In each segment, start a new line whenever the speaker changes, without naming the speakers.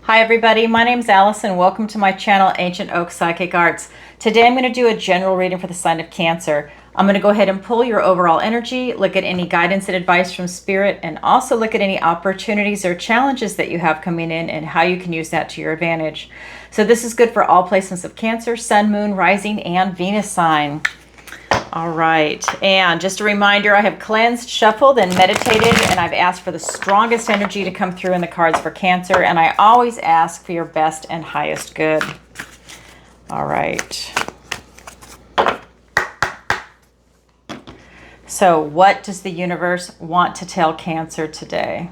Hi everybody, my name's Allison. Welcome to my channel, Ancient Oak Psychic Arts. Today I'm going to do a general reading for the sign of Cancer. I'm going to go ahead and pull your overall energy, look at any guidance and advice from Spirit, and also look at any opportunities or challenges that you have coming in and how you can use that to your advantage. So this is good for all placements of Cancer, Sun, Moon, Rising, and Venus sign. All right, and just a reminder, I have cleansed, shuffled, and meditated, and I've asked for the strongest energy to come through in the cards for Cancer, and I always ask for your best and highest good. All right. So what does the universe want to tell Cancer today?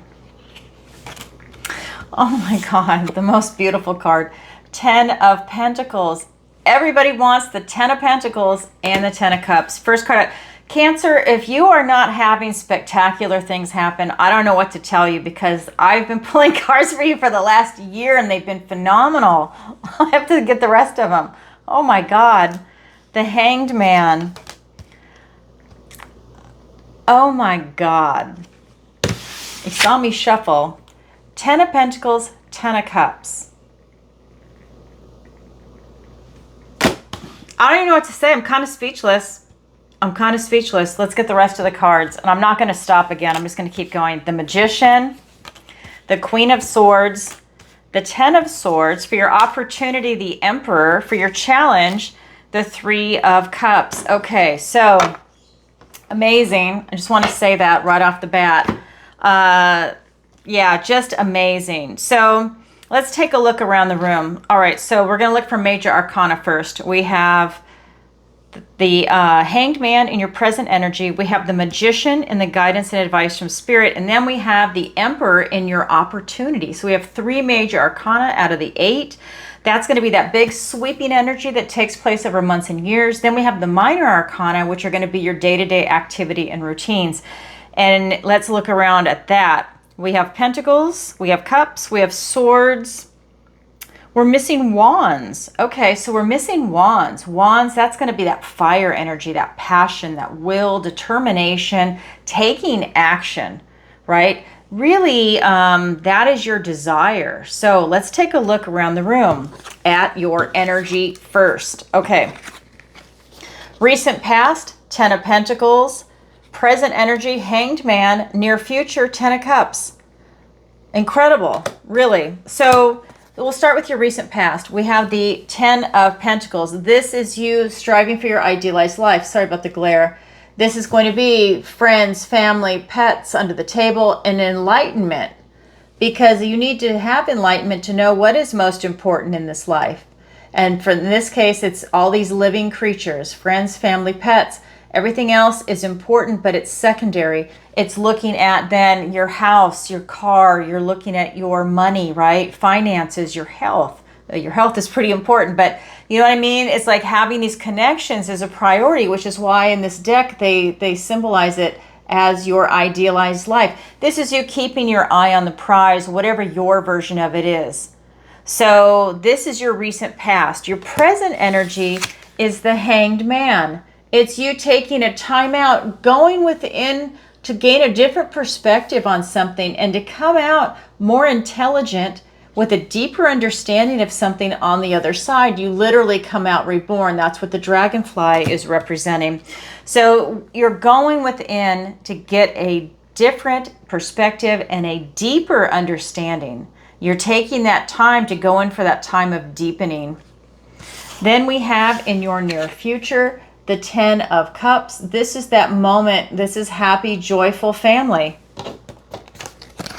Oh my God, the most beautiful card, 10 of Pentacles. Everybody wants the 10 of Pentacles and the 10 of Cups. First card, Cancer, if you are not having spectacular things happen, I don't know what to tell you because I've been pulling cards for you for the last year and they've been phenomenal. I have to get the rest of them. Oh my God. The Hanged Man. Oh my God. You saw me shuffle. 10 of Pentacles, 10 of Cups. I don't even know what to say. I'm kind of speechless. Let's get the rest of the cards. And I'm not going to stop again. I'm just going to keep going. The Magician, the Queen of Swords, the 10 of Swords. For your opportunity, the Emperor. For your challenge, the 3 of Cups. Okay, so amazing. I just want to say that right off the bat. Yeah, just amazing. So let's take a look around the room. All right, so we're going to look for major arcana first. We have the Hanged Man in your present energy. We have the Magician in the guidance and advice from Spirit. And then we have the Emperor in your opportunity. So we have 3 major arcana out of the 8. That's going to be that big sweeping energy that takes place over months and years. Then we have the minor arcana, which are going to be your day-to-day activity and routines. And let's look around at that. We have Pentacles, we have Cups, we have Swords. We're missing Wands. Okay, so we're missing Wands. Wands, that's going to be that fire energy, that passion, that will, determination, taking action, right? Really, that is your desire. So let's take a look around the room at your energy first. Okay. Recent past, 10 of Pentacles. Present energy, Hanged Man. Near future, 10 of Cups. Incredible, really. So we'll start with your recent past. We have the 10 of Pentacles. This is you striving for your idealized life. Sorry about the glare. This is going to be friends, family, pets under the table, and enlightenment. Because you need to have enlightenment to know what is most important in this life. And in this case, it's all these living creatures, friends, family, pets. Everything else is important, but it's secondary. It's looking at then your house, your car, you're looking at your money, right? Finances, your health. Your health is pretty important, but you know what I mean? It's like having these connections is a priority, which is why in this deck they symbolize it as your idealized life. This is you keeping your eye on the prize, whatever your version of it is. So this is your recent past. Your present energy is the Hanged Man. It's you taking a time out, going within to gain a different perspective on something and to come out more intelligent with a deeper understanding of something on the other side. You literally come out reborn. That's what the dragonfly is representing. So you're going within to get a different perspective and a deeper understanding. You're taking that time to go in for that time of deepening. Then we have in your near future, the 10 of Cups. This is that moment. This is happy, joyful family.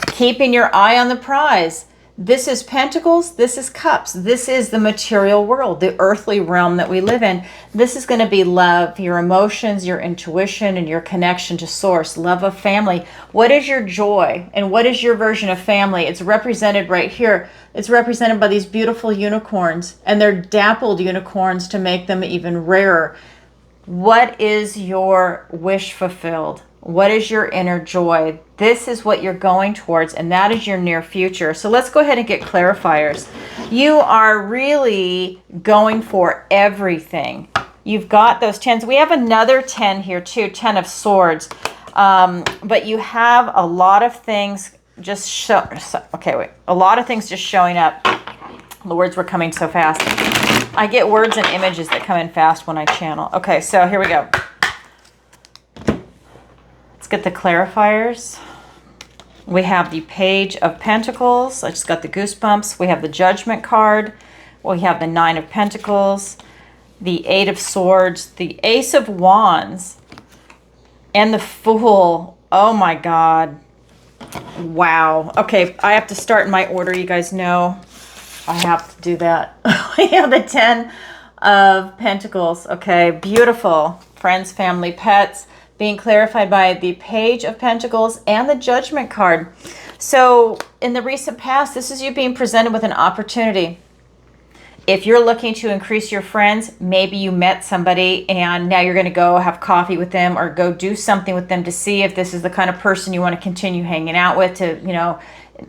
Keeping your eye on the prize. This is Pentacles. This is Cups. This is the material world, the earthly realm that we live in. This is going to be love, your emotions, your intuition, and your connection to source, love of family. What is your joy? And what is your version of family? It's represented right here. It's represented by these beautiful unicorns, and they're dappled unicorns to make them even rarer. What is your wish fulfilled? What is your inner joy? This is what you're going towards, and that is your near future. So let's go ahead and get clarifiers. You are really going for everything. You've got those 10s. We have another 10 here too, 10 of Swords. But you have a lot of things just show, okay, wait. A lot of things just showing up. The words were coming so fast. I get words and images that come in fast when I channel. Okay, so here we go. Let's get the clarifiers. We have the Page of Pentacles. I just got the goosebumps. We have the Judgment card. We have the Nine of Pentacles, the Eight of Swords, the Ace of Wands, and the Fool. Oh my God. Wow. Okay, I have to start in my order. You guys know I have to do that. We have the 10 of Pentacles. Okay, beautiful. Friends, family, pets, being clarified by the Page of Pentacles and the Judgment card. So in the recent past, this is you being presented with an opportunity. If you're looking to increase your friends, maybe you met somebody and now you're going to go have coffee with them or go do something with them to see if this is the kind of person you want to continue hanging out with. To, you know,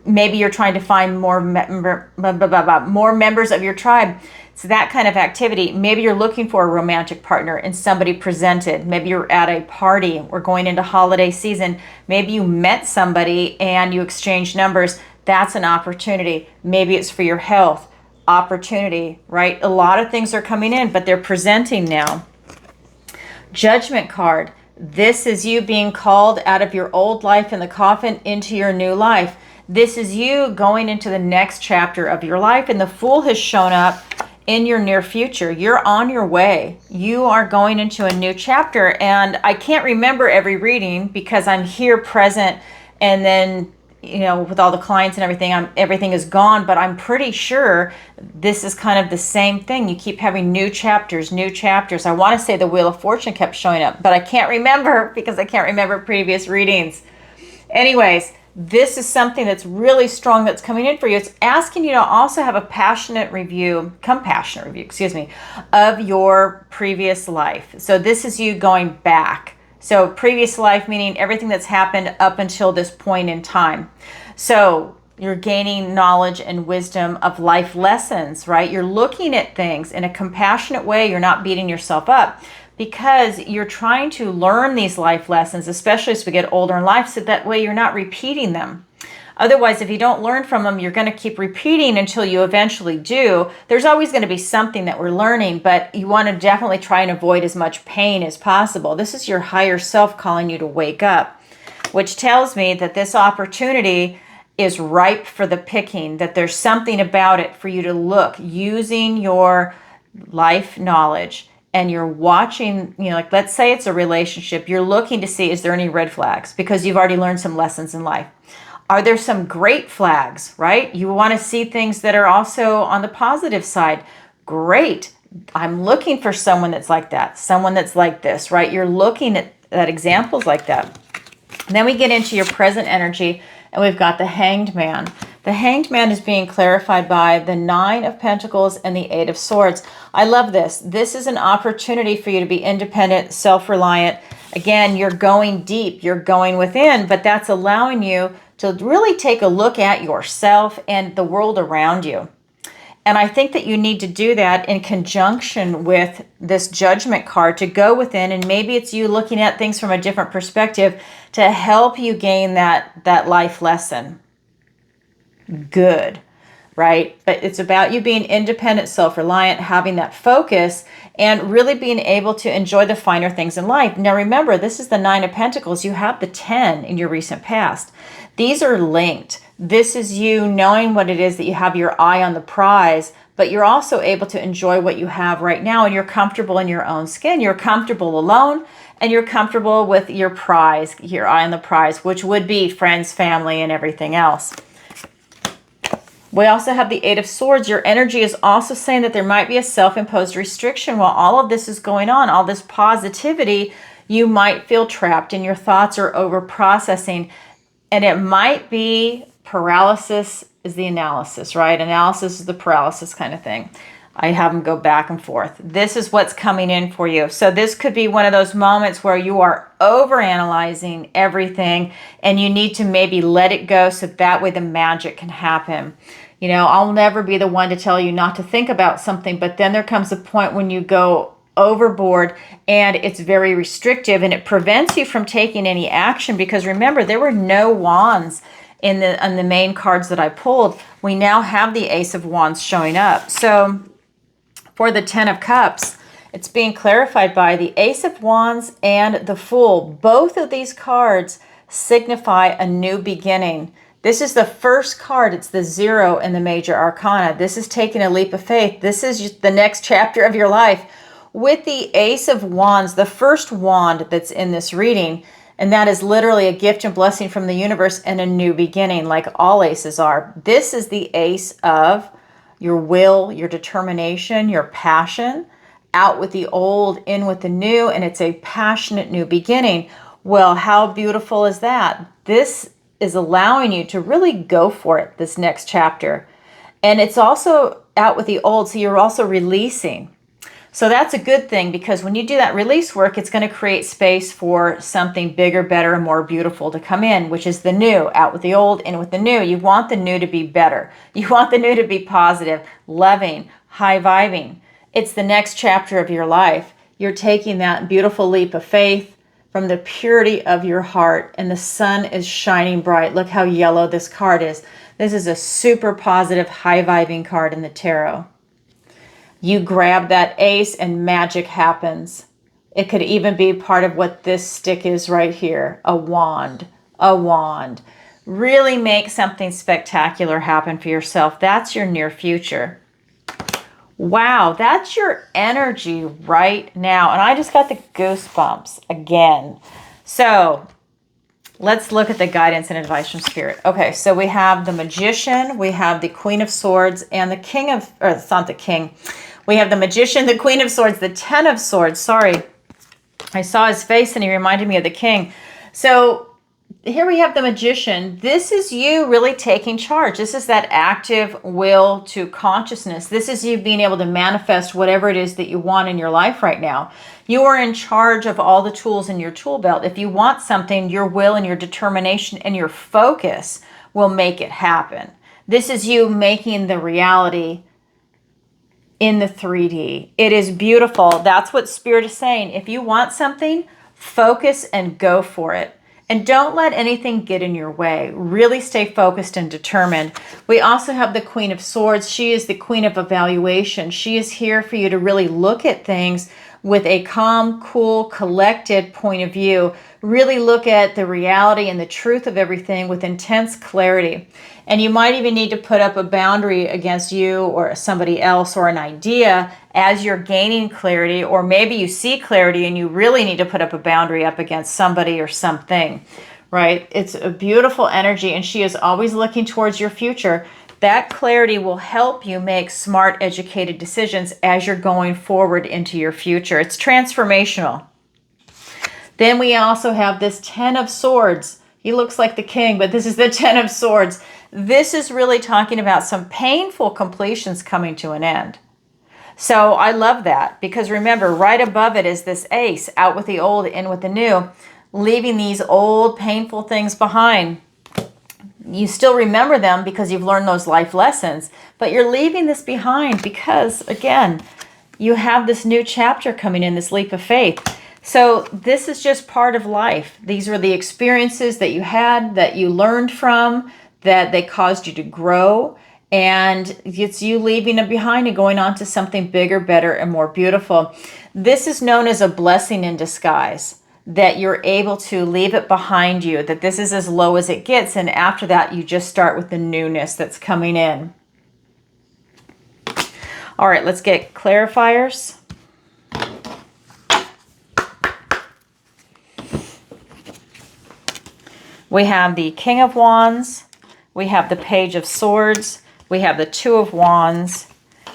maybe you're trying to find more members of your tribe. So that kind of activity. Maybe you're looking for a romantic partner and somebody presented. Maybe you're at a party. We're going into holiday season. Maybe you met somebody and you exchanged numbers. That's an opportunity. Maybe it's for your health. Opportunity, right? A lot of things are coming in, but they're presenting now. Judgment card. This is you being called out of your old life in the coffin into your new life. This is you going into the next chapter of your life, and the Fool has shown up in your near future. You're on your way. You are going into a new chapter, and I can't remember every reading because I'm here present, and then, you know, with all the clients and everything, everything is gone, but I'm pretty sure this is kind of the same thing. You keep having new chapters, new chapters. I want to say the Wheel of Fortune kept showing up, but I can't remember because I can't remember previous readings. Anyways, this is something that's really strong that's coming in for you. It's asking you to also have a compassionate review, of your previous life. So this is you going back. So previous life, meaning everything that's happened up until this point in time. So you're gaining knowledge and wisdom of life lessons, right? You're looking at things in a compassionate way. You're not beating yourself up because you're trying to learn these life lessons, especially as we get older in life, so that way you're not repeating them. Otherwise, if you don't learn from them, you're going to keep repeating until you eventually do. There's always going to be something that we're learning, but you want to definitely try and avoid as much pain as possible. This is your higher self calling you to wake up, which tells me that this opportunity is ripe for the picking, that there's something about it for you to look using your life knowledge. And you're watching, you know, like let's say it's a relationship. You're looking to see, is there any red flags? Because you've already learned some lessons in life. Are there some great flags, right? You want to see things that are also on the positive side. Great. I'm looking for someone that's like that, someone that's like this, right? You're looking at examples like that. And then we get into your present energy, and we've got the Hanged Man. The Hanged Man is being clarified by the Nine of Pentacles and the Eight of Swords. I love this. This is an opportunity for you to be independent, self-reliant. Again, you're going deep, you're going within, but that's allowing you to really take a look at yourself and the world around you. And I think that you need to do that in conjunction with this Judgment card to go within, and maybe it's you looking at things from a different perspective to help you gain that life lesson. Good, right? But it's about you being independent, self-reliant, having that focus, and really being able to enjoy the finer things in life. Now remember, this is the Nine of Pentacles. You have the 10 in your recent past. These are linked. This is you knowing what it is that you have your eye on the prize, but you're also able to enjoy what you have right now, and you're comfortable in your own skin. You're comfortable alone, and you're comfortable with your prize, your eye on the prize, which would be friends, family, and everything else. We also have the Eight of Swords. Your energy is also saying that there might be a self-imposed restriction while all of this is going on, all this positivity. You might feel trapped in your thoughts or over-processing. And it might be paralysis is the analysis, right? Analysis is the paralysis kind of thing. I have them go back and forth. This is what's coming in for you. So this could be one of those moments where you are overanalyzing everything and you need to maybe let it go so that way the magic can happen. You know, I'll never be the one to tell you not to think about something, but then there comes a point when you go overboard and it's very restrictive and it prevents you from taking any action, because remember, there were no wands in the main cards that I pulled, we now have the Ace of Wands showing up. So for the Ten of Cups, it's being clarified by the Ace of Wands and the Fool. Both of these cards signify a new beginning. This is the first card. It's the 0 in the major arcana. This is taking a leap of faith. This is the next chapter of your life. With the Ace of Wands, the first wand that's in this reading, and that is literally a gift and blessing from the universe and a new beginning, like all aces are. This is the ace of your will, your determination, your passion. Out with the old, in with the new, and it's a passionate new beginning. Well, how beautiful is that? This is allowing you to really go for it, this next chapter. And it's also out with the old, so you're also releasing. So that's a good thing, because when you do that release work, it's going to create space for something bigger, better, and more beautiful to come in, which is the new. Out with the old, in with the new. You want the new to be better. You want the new to be positive, loving, high vibing. It's the next chapter of your life. You're taking that beautiful leap of faith from the purity of your heart, and the sun is shining bright. Look how yellow this card is. This is a super positive, high vibing card in the tarot. You grab that ace and magic happens. It could even be part of what this stick is right here. A wand. A wand. Really make something spectacular happen for yourself. That's your near future. Wow, that's your energy right now. And I just got the goosebumps again. So let's look at the guidance and advice from Spirit. Okay, so we have the Magician, we have the Queen of Swords, and the King of, or it's not the King. We have the Magician, the Queen of Swords, the Ten of Swords. Sorry, I saw his face and he reminded me of the King. So here we have the Magician. This is you really taking charge. This is that active will to consciousness. This is you being able to manifest whatever it is that you want in your life right now. You are in charge of all the tools in your tool belt. If you want something, your will and your determination and your focus will make it happen. This is you making the reality in the 3D. It is beautiful. That's what Spirit is saying. If you want something, focus and go for it. And don't let anything get in your way. Really stay focused and determined. We also have the Queen of Swords. She is the Queen of Evaluation. She is here for you to really look at things with a calm, cool, collected point of view. Really look at the reality and the truth of everything with intense clarity. And you might even need to put up a boundary against you or somebody else or an idea as you're gaining clarity, or maybe you see clarity and you really need to put up a boundary up against somebody or something, right? It's a beautiful energy, and she is always looking towards your future. That clarity will help you make smart, educated decisions as you're going forward into your future. It's transformational. Then we also have this Ten of Swords. He looks like the King, but this is the Ten of Swords. This is really talking about some painful completions coming to an end. So I love that, because remember, right above it is this ace, out with the old, in with the new, leaving these old painful things behind. You still remember them because you've learned those life lessons, but you're leaving this behind because, again, you have this new chapter coming in, this leap of faith. So this is just part of life. These were the experiences that you had, that you learned from, that they caused you to grow. And it's you leaving them behind and going on to something bigger, better, and more beautiful. This is known as a blessing in disguise, that you're able to leave it behind you, that this is as low as it gets. And after that, you just start with the newness that's coming in. All right, let's get clarifiers. We have the King of Wands. We have the Page of Swords. We have the Two of Wands.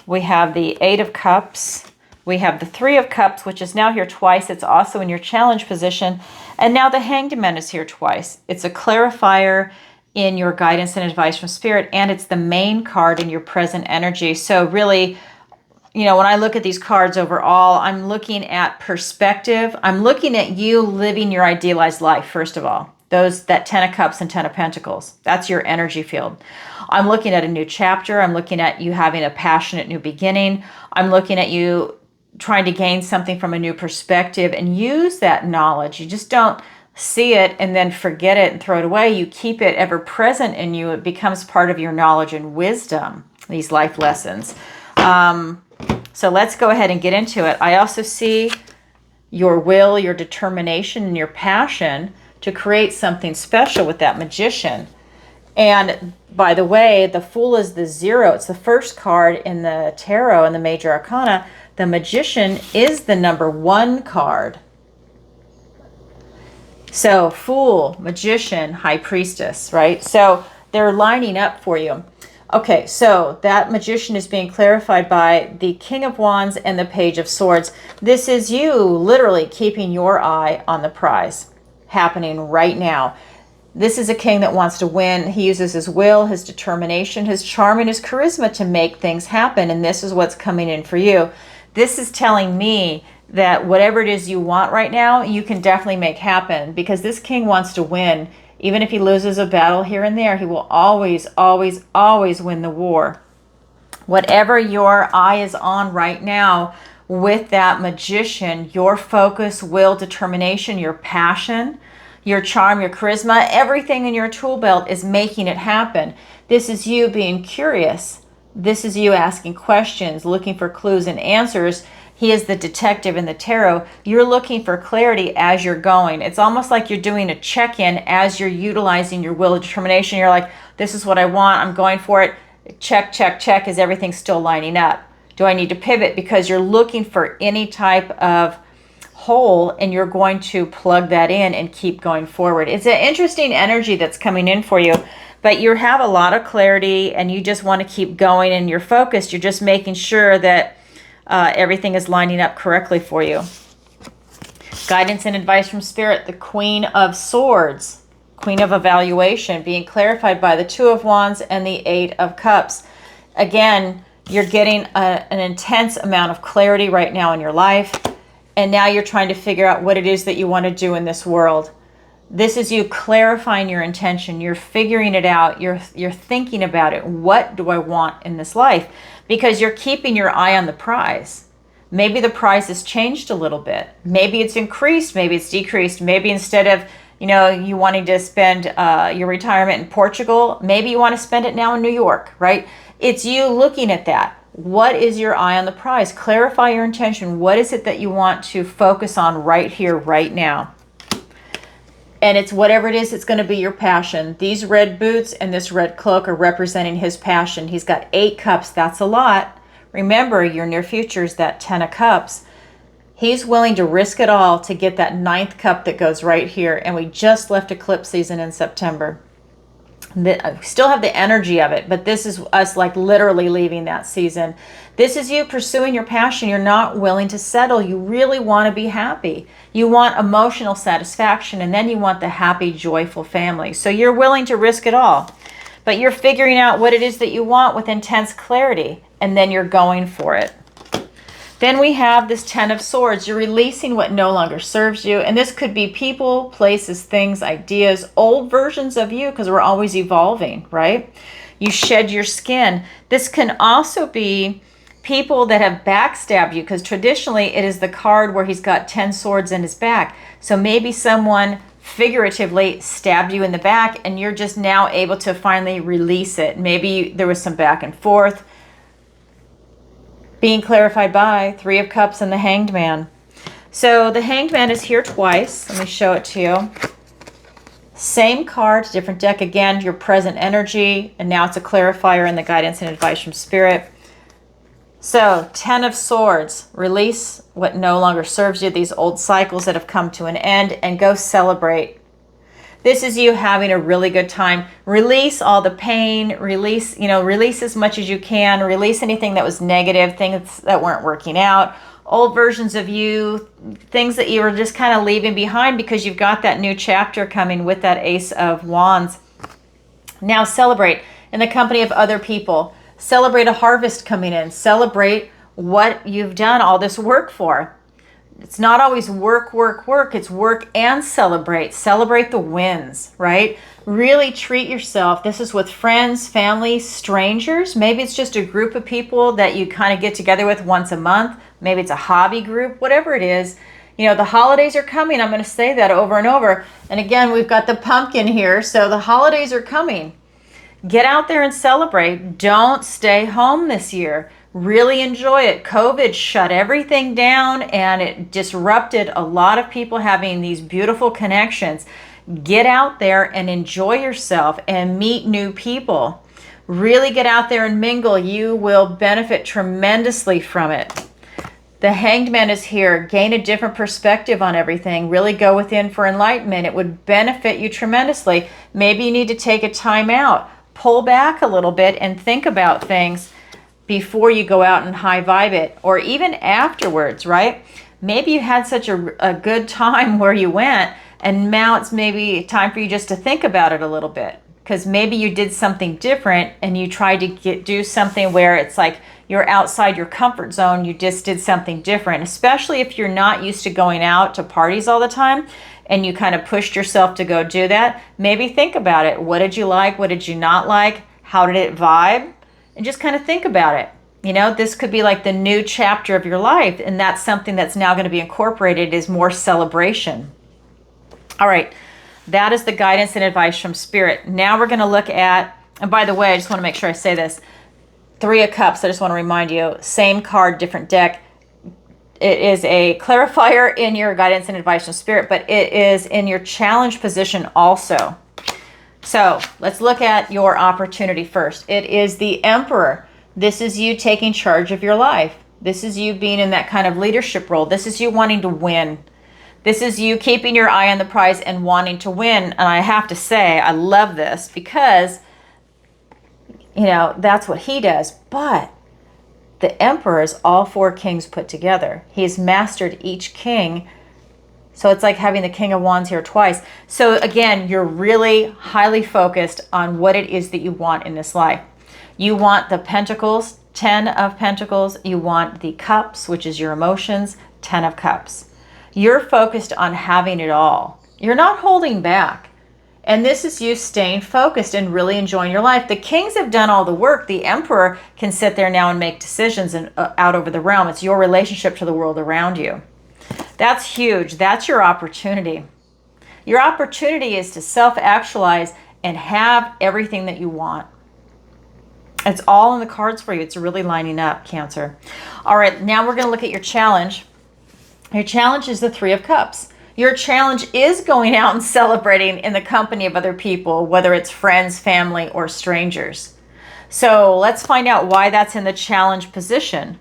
We have the Eight of Cups. We have the Three of Cups, which is now here twice. It's also in your challenge position. And now the Hanged Man is here twice. It's a clarifier in your guidance and advice from Spirit, and it's the main card in your present energy. So really, you know, when I look at these cards overall, I'm looking at perspective. I'm looking at you living your idealized life, first of all. That Ten of Cups and Ten of Pentacles. That's your energy field. I'm looking at a new chapter. I'm looking at you having a passionate new beginning. I'm looking at you trying to gain something from a new perspective and use that knowledge. You just don't see it and then forget it and throw it away. You keep it ever present in you. It becomes part of your knowledge and wisdom, these life lessons. So let's go ahead and get into it. I also see your will, your determination, and your passion to create something special with that Magician. And by the way, the Fool is the 0. It's the first card in the tarot in the Major Arcana. The Magician is the number 1 card. So Fool, Magician, High Priestess, right? So they're lining up for you. Okay, so that Magician is being clarified by the King of Wands and the Page of Swords. This is you literally keeping your eye on the prize happening right now. This is a king that wants to win. He uses his will, his determination, his charm, and his charisma to make things happen. And this is what's coming in for you. This is telling me that whatever it is you want right now, you can definitely make happen, because this king wants to win. Even if he loses a battle here and there, he will always, always, always win the war. Whatever your eye is on right now with that Magician, your focus, will, determination, your passion, your charm, your charisma, everything in your tool belt is making it happen. This is you being curious. This is you asking questions, looking for clues and answers. He is the detective in the tarot. You're looking for clarity as you're going. It's almost like you're doing a check-in as you're utilizing your will and determination. You're like, this is what I want. I'm going for it. Check, check, check. Is everything still lining up? Do I need to pivot? Because you're looking for any type of hole and you're going to plug that in and keep going forward. It's an interesting energy that's coming in for you, but you have a lot of clarity and you just want to keep going and you're focused. You're just making sure that everything is lining up correctly for you. Guidance and advice from Spirit, the Queen of Swords, Queen of Evaluation, being clarified by the Two of Wands and the Eight of Cups. Again, you're getting an intense amount of clarity right now in your life. And now you're trying to figure out what it is that you want to do in this world. This is you clarifying your intention. You're figuring it out. You're thinking about it. What do I want in this life? Because you're keeping your eye on the prize. Maybe the prize has changed a little bit. Maybe it's increased. Maybe it's decreased. Maybe instead of, you wanting to spend your retirement in Portugal, maybe you want to spend it now in New York, right? It's you looking at that. What is your eye on the prize? Clarify your intention. What is it that you want to focus on right here, right now? And it's whatever it is, it's going to be your passion. These red boots and this red cloak are representing his passion. He's got 8 cups. That's a lot. Remember, your near future is that 10 of cups. He's willing to risk it all to get that 9th cup that goes right here. And we just left eclipse season in September. We still have the energy of it, but this is us like literally leaving that season. This is you pursuing your passion. You're not willing to settle. You really want to be happy. You want emotional satisfaction, and then you want the happy, joyful family. So you're willing to risk it all, but you're figuring out what it is that you want with intense clarity, and then you're going for it. Then we have this 10 of Swords. You're releasing what no longer serves you. And this could be people, places, things, ideas, old versions of you, because we're always evolving, right? You shed your skin. This can also be people that have backstabbed you, because traditionally it is the card where he's got 10 swords in his back. So maybe someone figuratively stabbed you in the back and you're just now able to finally release it. Maybe there was some back and forth. Being clarified by 3 of Cups and the Hanged Man. So the Hanged Man is here twice. Let me show it to you. Same card, different deck. Again, your present energy, and now it's a clarifier in the guidance and advice from Spirit. So 10 of Swords, release what no longer serves you, these old cycles that have come to an end, and go celebrate. This is you having a really good time. Release all the pain, release as much as you can, release anything that was negative, things that weren't working out, old versions of you, things that you were just kind of leaving behind because you've got that new chapter coming with that Ace of Wands. Now celebrate in the company of other people. Celebrate a harvest coming in. Celebrate what you've done all this work for. It's not always work, work, work. It's work and celebrate. Celebrate the wins, right? Really treat yourself. This is with friends, family, strangers. Maybe it's just a group of people that you kind of get together with once a month. Maybe it's a hobby group, whatever it is. You know, the holidays are coming. I'm going to say that over and over. And again, we've got the pumpkin here. So the holidays are coming. Get out there and celebrate. Don't stay home this year. Really enjoy it. COVID shut everything down and it disrupted a lot of people having these beautiful connections. Get out there and enjoy yourself and meet new people. Really get out there and mingle. You will benefit tremendously from it. The Hanged Man is here. Gain a different perspective on everything. Really go within for enlightenment. It would benefit you tremendously. Maybe you need to take a time out. Pull back a little bit and think about things before you go out and high vibe it, or even afterwards, right? Maybe you had such a good time where you went, and now it's maybe time for you just to think about it a little bit, because maybe you did something different and you tried to do something where it's like you're outside your comfort zone. You just did something different, especially if you're not used to going out to parties all the time and you kind of pushed yourself to go do that. Maybe think about it. What did you like? What did you not like? How did it vibe? And just kind of think about it. You know, this could be like the new chapter of your life, and that's something that's now going to be incorporated is more celebration. All right, that is the guidance and advice from Spirit. Now we're going to look at, and by the way, I just want to make sure I say this, Three of Cups, I just want to remind you, same card, different deck. It is a clarifier in your guidance and advice from Spirit, but it is in your challenge position also. So let's look at your opportunity first. It is the Emperor. This is you taking charge of your life. This is you being in that kind of leadership role. This is you wanting to win. This is you keeping your eye on the prize and wanting to win. And I have to say, I love this because, you know, that's what he does. But the Emperor is all four kings put together. He's mastered each king. So it's like having the King of Wands here twice. So again, you're really highly focused on what it is that you want in this life. You want the Pentacles, 10 of Pentacles. You want the Cups, which is your emotions, 10 of Cups. You're focused on having it all. You're not holding back. And this is you staying focused and really enjoying your life. The kings have done all the work. The Emperor can sit there now and make decisions and out over the realm. It's your relationship to the world around you. That's huge. That's your opportunity. Your opportunity is to self-actualize and have everything that you want. It's all in the cards for you. It's really lining up, Cancer. All right, now we're going to look at your challenge. Your challenge is the Three of Cups. Your challenge is going out and celebrating in the company of other people, whether it's friends, family, or strangers. So let's find out why that's in the challenge position.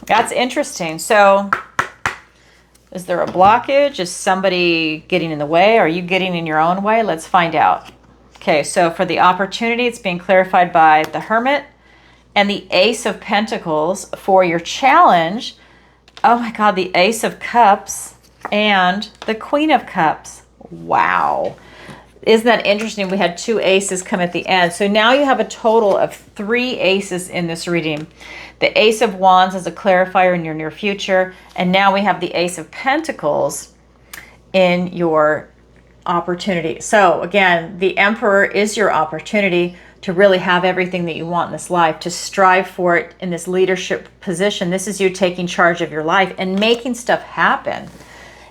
That's interesting. So is there a blockage? Is somebody getting in the way? Are you getting in your own way? Let's find out. Okay, so for the opportunity, it's being clarified by the Hermit and the Ace of Pentacles. For your challenge, oh my God, the Ace of Cups and the Queen of Cups. Wow. Isn't that interesting? We had two aces come at the end. So now you have a total of 3 aces in this reading. The Ace of Wands is a clarifier in your near future. And now we have the Ace of Pentacles in your opportunity. So again, the Emperor is your opportunity to really have everything that you want in this life, to strive for it in this leadership position. This is you taking charge of your life and making stuff happen.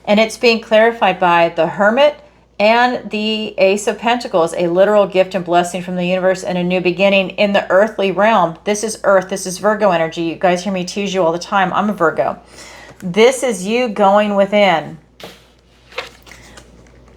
And it's being clarified by the Hermit and the Ace of Pentacles, a literal gift and blessing from the universe and a new beginning in the earthly realm. This is Earth. This is Virgo energy. You guys hear me tease you all the time. I'm a Virgo. This is you going within.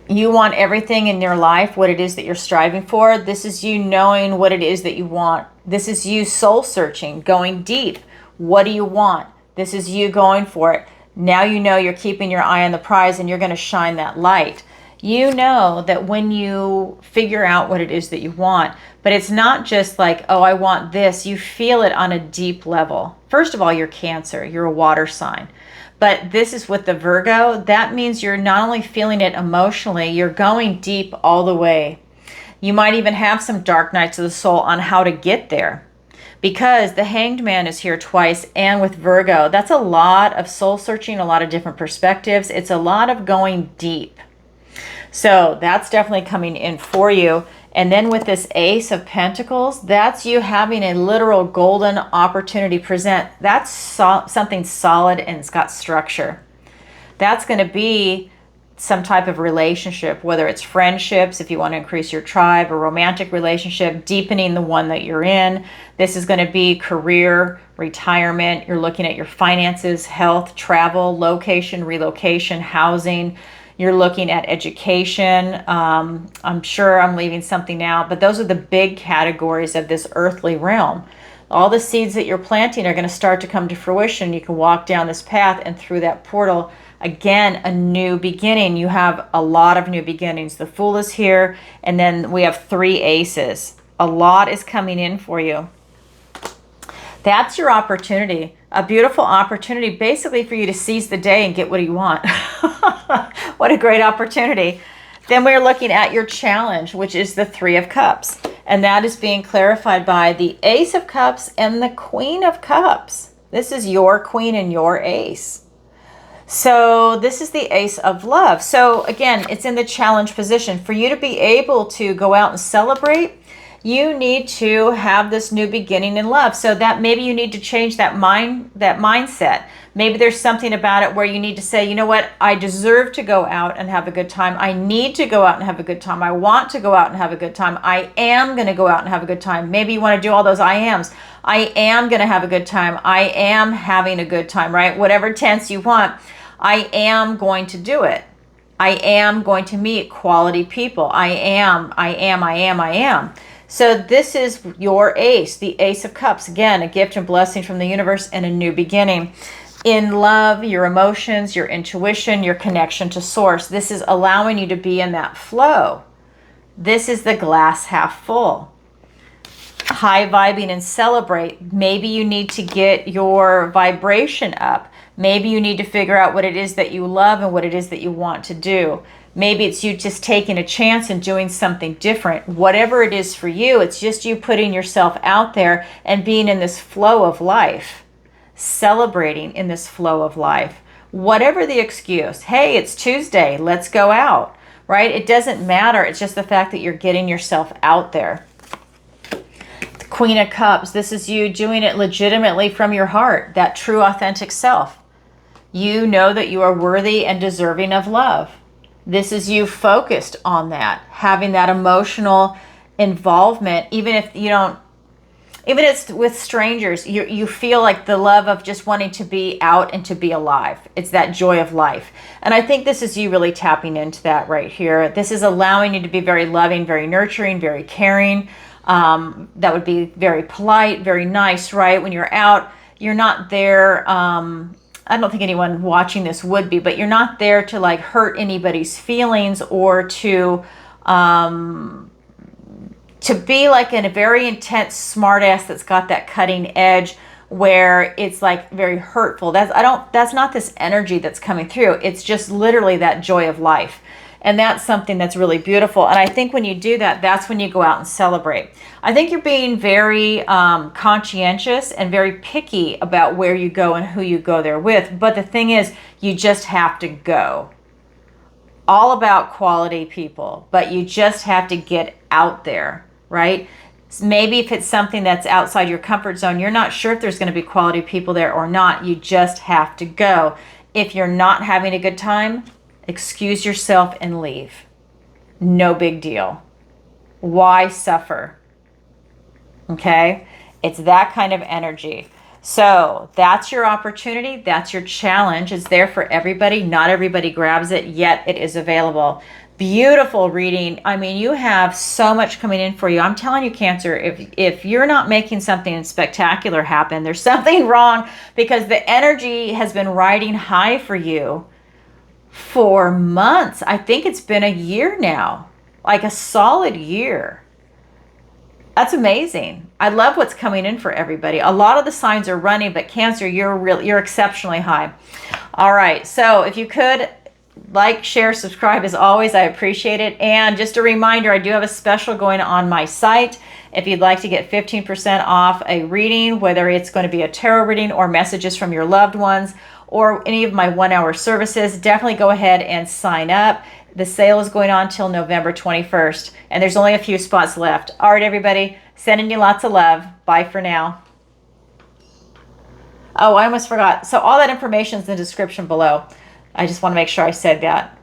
You want everything in your life, what it is that you're striving for. This is you knowing what it is that you want. This is you soul searching, going deep. What do you want? This is you going for it. Now you know you're keeping your eye on the prize and you're going to shine that light. You know that when you figure out what it is that you want, but it's not just like, oh, I want this. You feel it on a deep level. First of all, you're Cancer. You're a water sign. But this is with the Virgo. That means you're not only feeling it emotionally, you're going deep all the way. You might even have some dark nights of the soul on how to get there. Because the Hanged Man is here twice, and with Virgo, that's a lot of soul searching, a lot of different perspectives. It's a lot of going deep. So that's definitely coming in for you. And then with this Ace of Pentacles, that's you having a literal golden opportunity present. That's something solid and it's got structure. That's going to be some type of relationship, whether it's friendships, if you want to increase your tribe, a romantic relationship, deepening the one that you're in. This is going to be career, retirement. You're looking at your finances, health, travel, location, relocation, housing. You're looking at education. I'm sure I'm leaving something out, but those are the big categories of this earthly realm. All the seeds that you're planting are going to start to come to fruition. You can walk down this path, and through that portal, again, a new beginning. You have a lot of new beginnings. The Fool is here, and then we have 3 aces. A lot is coming in for you. That's your opportunity. A beautiful opportunity, basically, for you to seize the day and get what you want. What a great opportunity. Then we're looking at your challenge, which is the 3 of Cups. And that is being clarified by the Ace of Cups and the Queen of Cups. This is your Queen and your Ace. So this is the Ace of Love. So again, it's in the challenge position. For you to be able to go out and celebrate, you need to have this new beginning in love. So that maybe you need to change that mindset. Maybe there's something about it where you need to say, you know what, I deserve to go out and have a good time. I need to go out and have a good time. I want to go out and have a good time. I am going to go out and have a good time. Maybe you want to do all those I ams. I am going to have a good time. I am having a good time, right? Whatever tense you want, I am going to do it. I am going to meet quality people. I am. So this is your ace, the Ace of Cups. Again, a gift and blessing from the universe and a new beginning. In love, your emotions, your intuition, your connection to source. This is allowing you to be in that flow. This is the glass half full. High vibing and celebrate. Maybe you need to get your vibration up. Maybe you need to figure out what it is that you love and what it is that you want to do. Maybe it's you just taking a chance and doing something different. Whatever it is for you, it's just you putting yourself out there and being in this flow of life, celebrating in this flow of life. Whatever the excuse, hey, it's Tuesday, let's go out, right? It doesn't matter. It's just the fact that you're getting yourself out there. The Queen of Cups, this is you doing it legitimately from your heart, that true, authentic self. You know that you are worthy and deserving of love. This is you focused on that, having that emotional involvement, even if it's with strangers, you feel like the love of just wanting to be out and to be alive. It's that joy of life. And I think this is you really tapping into that right here. This is allowing you to be very loving, very nurturing, very caring. That would be very polite, very nice, right? When you're out, you're not there. I don't think anyone watching this would be, but you're not there to like hurt anybody's feelings or to be like in a very intense smartass that's got that cutting edge where it's like very hurtful. That's not this energy that's coming through. It's just literally that joy of life. And that's something that's really beautiful. And I think when you do that, that's when you go out and celebrate. I think you're being very conscientious and very picky about where you go and who you go there with. But the thing is, you just have to go. All about quality people, but you just have to get out there, right? Maybe if it's something that's outside your comfort zone, you're not sure if there's going to be quality people there or not. You just have to go. If you're not having a good time, excuse yourself and leave. No big deal. Why suffer? Okay? It's that kind of energy. So that's your opportunity. That's your challenge. It's there for everybody. Not everybody grabs it, yet it is available. Beautiful reading. I mean, you have so much coming in for you. I'm telling you, Cancer, if you're not making something spectacular happen, there's something wrong, because the energy has been riding high for you for months. I think it's been a year now, like a solid year. That's amazing. I love what's coming in for everybody. A lot of the signs are running, but Cancer, you're exceptionally high. All right, so if you could like, share, subscribe as always, I appreciate it. And just a reminder, I do have a special going on my site. If you'd like to get 15% off a reading, whether it's going to be a tarot reading or messages from your loved ones or any of my 1-hour services, definitely go ahead and sign up. The sale is going on till November 21st, and there's only a few spots left. All right, everybody, sending you lots of love. Bye for now. Oh, I almost forgot. So all that information is in the description below. I just want to make sure I said that.